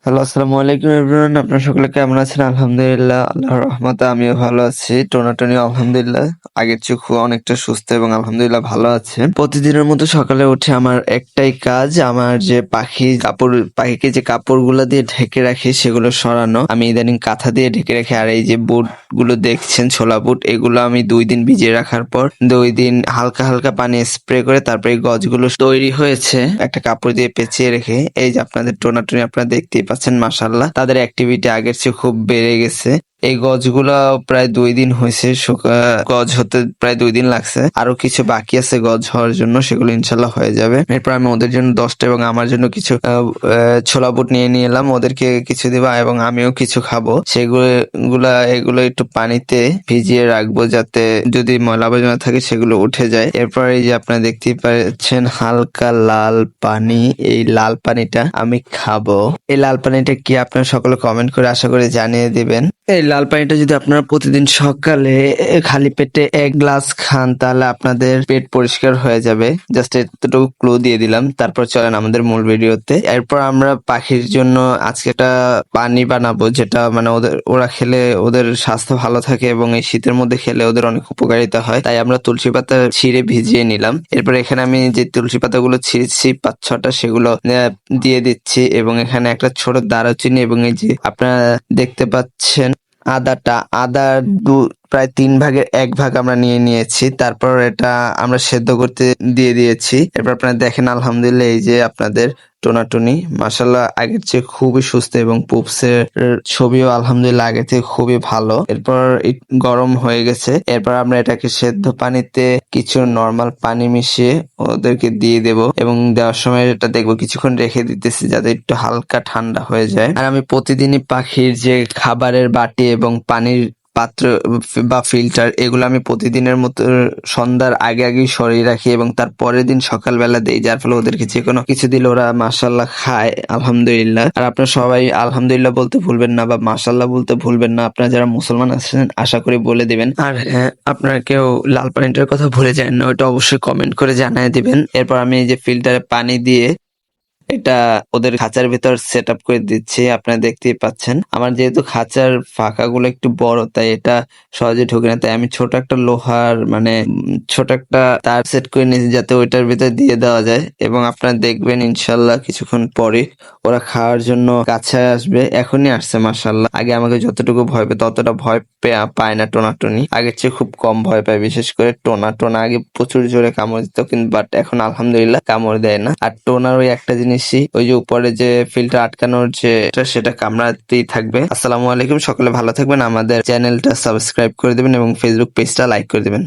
Hello, আসসালামু আলাইকুম everyone. আপনারা সকলে কেমন আছেন? আলহামদুলিল্লাহ, আল্লাহর রহমতে আমিও ভালো আছি। টোনাটুনিও আলহামদুলিল্লাহ আগের চেয়ে খুব অনেকটা সুস্থ এবং আলহামদুলিল্লাহ ভালো আছে। প্রতিদিনের মতো সকালে উঠে আমার একটাই কাজ, আমার যে পাখিকে যে কাপড়গুলো দিয়ে ঢেকে রাখি সেগুলো সরানো। আমি ইদানিং কাঁথা দিয়ে ঢেকে রাখি। আর এই যে বুট গুলো দেখছেন, ছোলা বুট, এগুলো আমি 2 দিন ভিজিয়ে রাখার পর 2 দিন হালকা হালকা পানি স্প্রে করে তারপরে এই গজগুলো তৈরি হয়েছে একটা কাপড় দিয়ে পেঁচিয়ে রেখে। এই যে আপনাদের টোনাটুনি আপনারা দেখতেই পাচ্ছেন, মাশাআল্লাহ তাদের অ্যাক্টিভিটি আগের চেয়ে খুব বেড়ে গেছে। এই গজগুলা প্রায় 2 দিন হয়েছে, গজ হতে প্রায় 2 দিন লাগছে। আরো কিছু বাকি আছে গজ হওয়ার জন্য, সেগুলো ইনশাল্লাহ হয়ে যাবে। এরপর আমি ওদের জন্য 10টা এবং আমার জন্য কিছু ছোলা বুট নিয়ে এলাম। ওদেরকে কিছু দিবা এবং আমিও কিছু খাবো। এগুলো একটু পানিতে ভিজিয়ে রাখবো যাতে যদি ময়লা আবর্জনা থাকে সেগুলো উঠে যায়। এরপর এই যে আপনারা দেখতেই পাচ্ছেন হালকা লাল পানি, এই লাল পানিটা আমি খাবো। এই লাল পানিটা কি আপনারা সকলে কমেন্ট করে আশা করি জানিয়ে দিবেন। এই লাল পানিটা যদি আপনারা প্রতিদিন সকালে খালি পেটে 1 গ্লাস খান তাহলে আপনাদের পেট পরিষ্কার হয়ে যাবে। জাস্ট এতটুকু ক্লু দিয়ে দিলাম। তারপর চলেন আমাদের মূল ভিডিওতে। এরপর আমরা পাখির জন্য আজকে একটা পানি বানাবো, যেটা মানে ওরা খেলে ওদের স্বাস্থ্য ভালো থাকে এবং এই শীতের মধ্যে খেলে ওদের অনেক উপকারিতা হয়। তাই আমরা তুলসী পাতা ছিঁড়ে ভিজিয়ে নিলাম। এরপর এখানে আমি যে তুলসী পাতাগুলো ছিঁড়েছি 5-6টা, সেগুলো দিয়ে দিচ্ছি এবং এখানে একটা ছোট দারুচিনি এবং এই যে আপনারা দেখতে পাচ্ছেন আদার প্রায় 3/1 ভাগ আমরা নিয়ে নিয়েছি। তারপর এটা আমরা সেদ্ধ করতে দিয়ে দিয়েছি। এরপর আপনারা দেখেন আলহামদুলিল্লাহ এই যে আপনাদের টোনাটুনি মাশাআল্লাহ আগের চেয়ে খুবই সুস্থ এবং পুপসের ছবিও আলহামদুলিল্লাহ আগের থেকে খুবই ভালো। এরপর গরম হয়ে গেছে। এরপর আমরা এটাকে সেদ্ধ পানিতে কিছু নর্মাল পানি মিশিয়ে ওদেরকে দিয়ে দেব এবং দেওয়ার সময় এটা দেখবো কিছুক্ষণ রেখে দিতেছি যাতে একটু হালকা ঠান্ডা হয়ে যায়। আর আমি প্রতিদিনই পাখির যে খাবারের বাটি এবং পানির পাত্র বা ফিল্টার, এগুলো আমি প্রতিদিনের মতো সন্ধ্যার আগেই সরিয়ে রাখি এবং তার পরের দিন সকালবেলা দেই, যার ফলে ওদেরকে যে কোনো কিছু দিলে ওরা মাশাআল্লাহ খায় আলহামদুলিল্লাহ। আর আপনারা সবাই আলহামদুলিল্লাহ বলতে ভুলবেন না বা মাশাআল্লাহ বলতে ভুলবেন না। আপনারা যারা মুসলমান আছেন আশা করি বলে দিবেন। আর হ্যাঁ, আপনারা কেউ লাল পানিটার কথা ভুলে যান না, ওটা অবশ্যই কমেন্ট করে জানিয়ে দিবেন। এরপর আমি এই যে ফিল্টারে পানি দিয়ে এটা ওদের খাঁচার ভিতর সেট আপ করে দিচ্ছি। আপনারা দেখতেই পাচ্ছেন আমার যেহেতু খাঁচার ফাঁকাগুলো একটু বড়, তাই এটা সহজে ঢোকে না। তাই আমি ছোট একটা লোহার ছোট একটা তার সেট করে নিয়েছি যাতে ওইটার ভিতর দিয়ে দেওয়া যায় এবং আপনারা দেখবেন ইনশাল্লাহ কিছুক্ষণ পরে ওরা খাওয়ার জন্য কাছে আসবে। এখনই আসছে মাশাল্লাহ। আগে আমাকে যতটুকু ভয় পেত ততটা ভয় পায় না টোনাটুনি, আগের চেয়ে খুব কম ভয় পায়। বিশেষ করে টোনা আগে প্রচুর জোরে কামড় দিত, কিন্তু বাট এখন আলহামদুলিল্লাহ কামড় দেয় না। আর টোনার ওই একটা জিনিসই, ওই যে উপরে যে ফিল্টার আটকানোর সেটা কামড়াতেই থাকবে। আসসালামু আলাইকুম, সকলে ভালো থাকবেন। আমাদের চ্যানেলটা সাবস্ক্রাইব করে দিবেন এবং ফেসবুক পেজটা লাইক করে দিবেন।